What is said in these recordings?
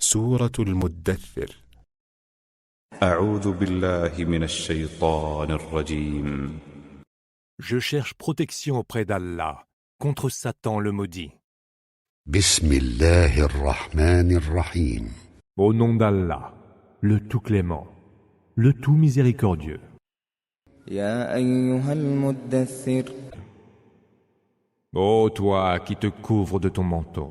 سورة المدثر. أعوذ بالله من الشيطان الرجيم. Je cherche protection auprès d'Allah contre Satan le maudit. بسم الله الرحمن الرحيم. Au nom d'Allah, le tout clément, le tout miséricordieux. يا أيها المدثر Ô toi qui te couvres de ton manteau,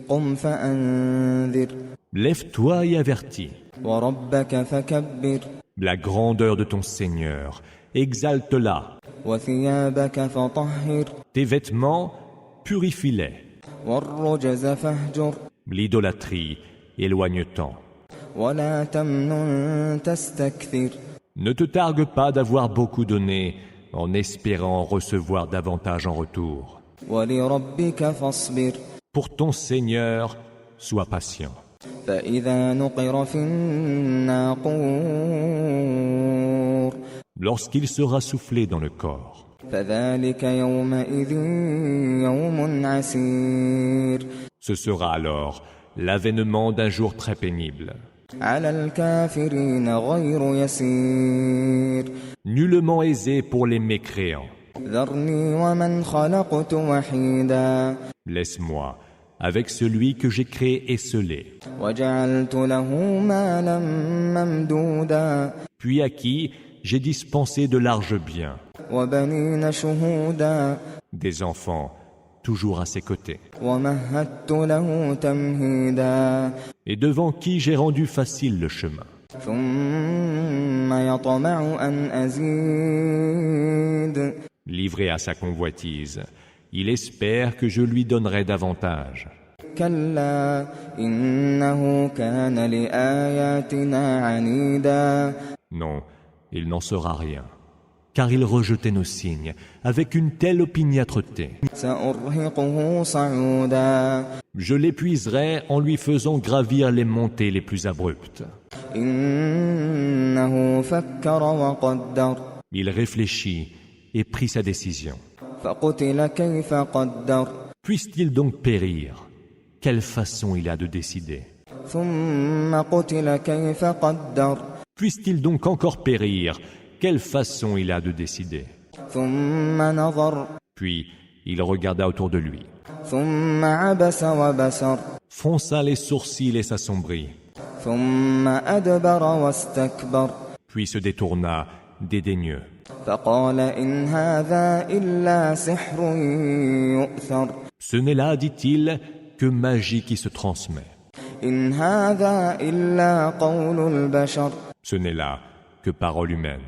قم فأنذر lève-toi et avertis. وربك فكبر La grandeur de ton Seigneur, exalte-la. وثيابك فطهر Tes vêtements, purifie-les. والرجز فاهجر L'idolâtrie, éloigne-t'en. ولا تمنن تستكثر Ne te targue pas d'avoir beaucoup donné en espérant recevoir davantage en retour. ولربك فاصبر Pour ton Seigneur, sois patient. فإذا نقر في الناقور Lorsqu'il sera soufflé dans le corps, فذلك يومئذ يوم عسير ce sera alors l'avènement d'un jour très pénible, على الكافرين غير يسير nullement aisé pour les mécréants. ذرني ومن خلقت وحيدا Laisse-moi avec celui que j'ai créé esselé, وجعلت له مالا ممدودا puis à qui j'ai dispensé de larges biens, وبنين شهودا des enfants toujours à ses côtés, ومهدت له تمهيدا et devant qui j'ai rendu facile le chemin. ثم يطمع أن أزيد Livré à sa convoitise, il espère que je lui donnerai davantage. كلا إنه كان لآياتنا عنيدا Non, il n'en sera rien, car il rejetait nos signes avec une telle opiniâtreté. سأرهقه صعودا Je l'épuiserai en lui faisant gravir les montées les plus abruptes. إنه فكر وقدر Il réfléchit et prit sa décision. فقتل كيف قدر Puisse-t-il donc périr? Quelle façon il a de décider? ثم قتل كيف قدر Puisse-t-il donc encore périr? Quelle façon il a de décider? ثم نظر Puis il regarda autour de lui, ثم عبس وبسر fronça les sourcils et s'assombrit, ثم أدبر واستكبر puis se détourna dédaigneux. فقال إن هذا إلا سحر يؤثر Ce n'est là, dit-il, que magie qui se transmet. إن هذا إلا قول البشر Ce n'est là que parole humaine.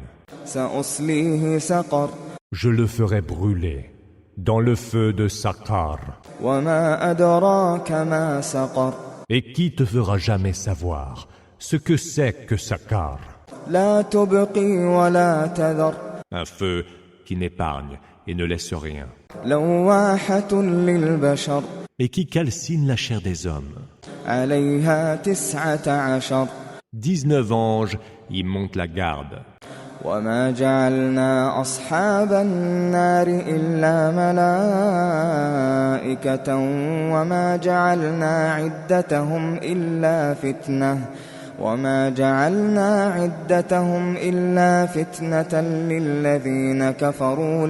سأصليه سقر Je le ferai brûler dans le feu de Sakar. وما أدراك ما سقر Et qui te fera jamais savoir ce que c'est que Sakar? لا تبقي ولا تذر Un feu qui n'épargne et ne laisse rien, لواحة للبشر et qui calcine la chair des hommes. عليها 19 19 anges y montent la garde. وما جعلنا أصحاب النار إلا ملائكة وما جعلنا عدتهم إلا فتنة للذين كفروا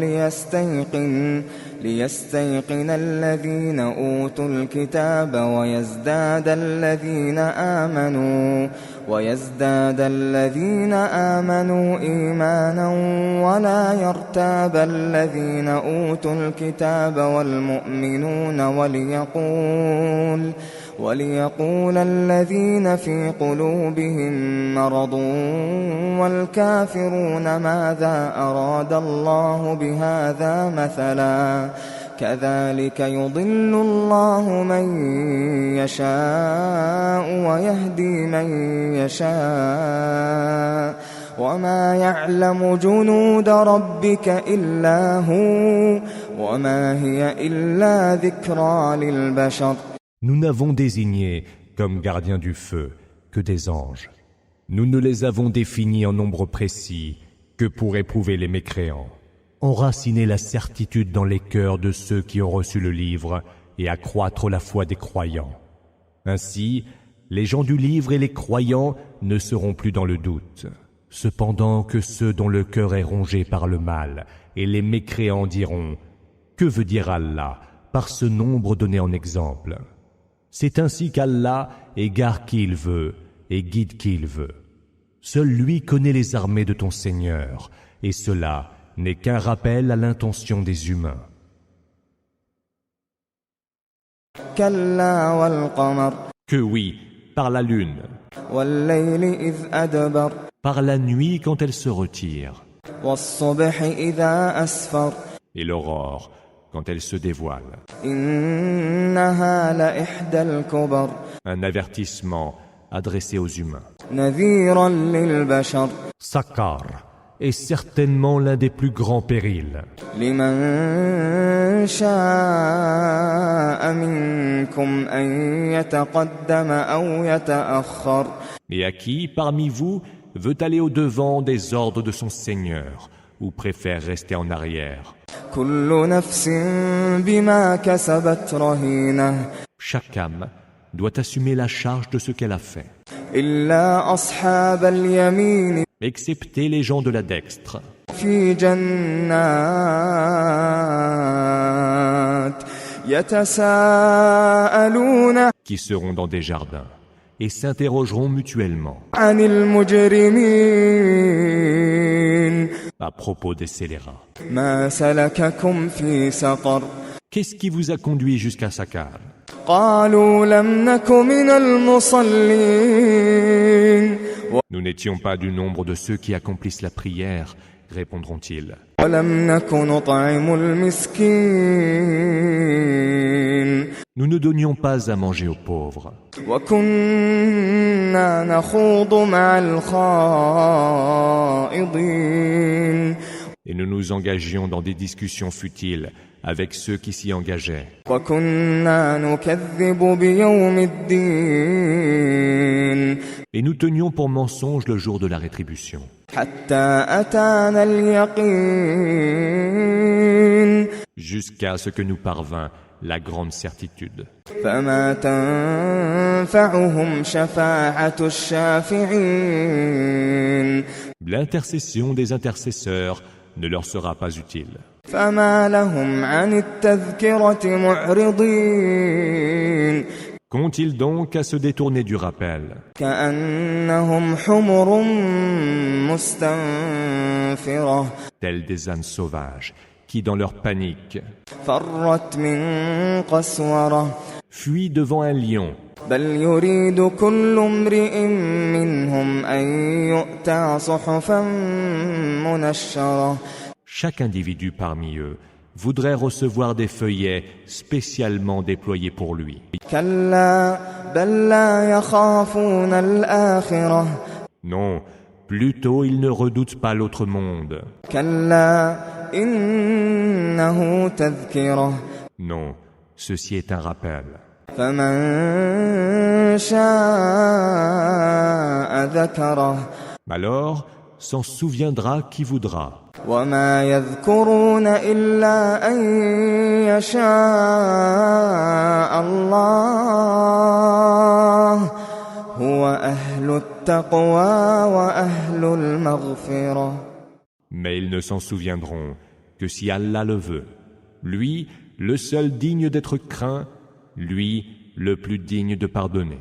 ليستيقن الذين أوتوا الكتاب ويزداد الذين آمنوا إيمانا ولا يرتاب الذين أوتوا الكتاب والمؤمنون وليقول الذين في قلوبهم مرض والكافرون ماذا أراد الله بهذا مثلا كذلك يضل الله من يشاء ويهدي من يشاء وما يعلم جنود ربك إلا هو وما هي إلا ذكرى للبشر Nous n'avons désigné comme gardiens du feu que des anges. Nous ne les avons définis en nombre précis que pour éprouver les mécréants, enraciner la certitude dans les cœurs de ceux qui ont reçu le livre et accroître la foi des croyants. Ainsi, Les gens du livre et les croyants ne seront plus dans le doute. Cependant que ceux dont le cœur est rongé par le mal et les mécréants diront « Que veut dire Allah par ce nombre donné en exemple ?» C'est ainsi qu'Allah égare qui il veut et guide qui il veut. Seul lui connaît les armées de ton Seigneur, et cela n'est qu'un rappel à l'intention des humains. كلا والقمر Que oui, par la lune, والليل إذ أدبر par la nuit quand elle se retire, والصبح إذا أسفر et l'aurore quand elle se dévoile. إنها لإحدى الكبر Un avertissement adressé aux humains. نذيرا للبشر Sakar est certainement l'un des plus grands périls. لمن شاء منكم أن يتقدم أو يتأخر Et à qui, parmi vous, veut aller au-devant des ordres de son Seigneur, ou préfère rester en arrière? كل نفس بما كسبت رهينة Chaque âme doit assumer la charge de ce qu'elle a fait, إلا أصحاب اليمين excepté les gens de la dextre, في جنات يتساءلون qui seront dans des jardins, et s'interrogeront mutuellement عن المجرمين à propos des scélérats. ما سلككم في سقر Qu'est-ce qui vous a conduit jusqu'à Sakar? قالوا لم نك من المصلين Nous n'étions pas du nombre de ceux qui accomplissent la prière, répondront-ils. ولم نك نطعم المسكين Nous ne donnions pas à manger aux pauvres, وكنا نخوض مع الخائضين et nous nous engagions dans des discussions futiles avec ceux qui s'y engageaient. وكنا نكذب بيوم الدين Et nous tenions pour mensonge le jour de la rétribution, حتى أتانا اليقين jusqu'à ce que nous parvint la grande certitude. فما تنفعهم شفاعة الشافعين L'intercession des intercesseurs ne leur sera pas utile. فما لهم عن التذكرة معرضين Qu'ont-ils donc à se détourner du rappel, كأنهم حمر مستنفرة tels des ânes sauvages, qui dans leur panique فرت من قسورة fuient devant un lion, بل يريد كل امرئ منهم أن يؤتى صحفا منشرة chaque individu parmi eux voudrait recevoir des feuillets spécialement déployés pour lui. كلا بل لا يخافون الآخرة Non, plutôt ils ne redoutent pas l'autre monde. كلا إنه تذكرة Non, ceci est un rappel. فمن شاء ذكره Alors, s'en souviendra qui voudra. وما يذكرون إلا أن يشاء الله هو أهل التقوى وأهل المغفرة Mais ils ne s'en souviendront que si Allah le veut. Lui, le seul digne d'être craint, lui, le plus digne de pardonner.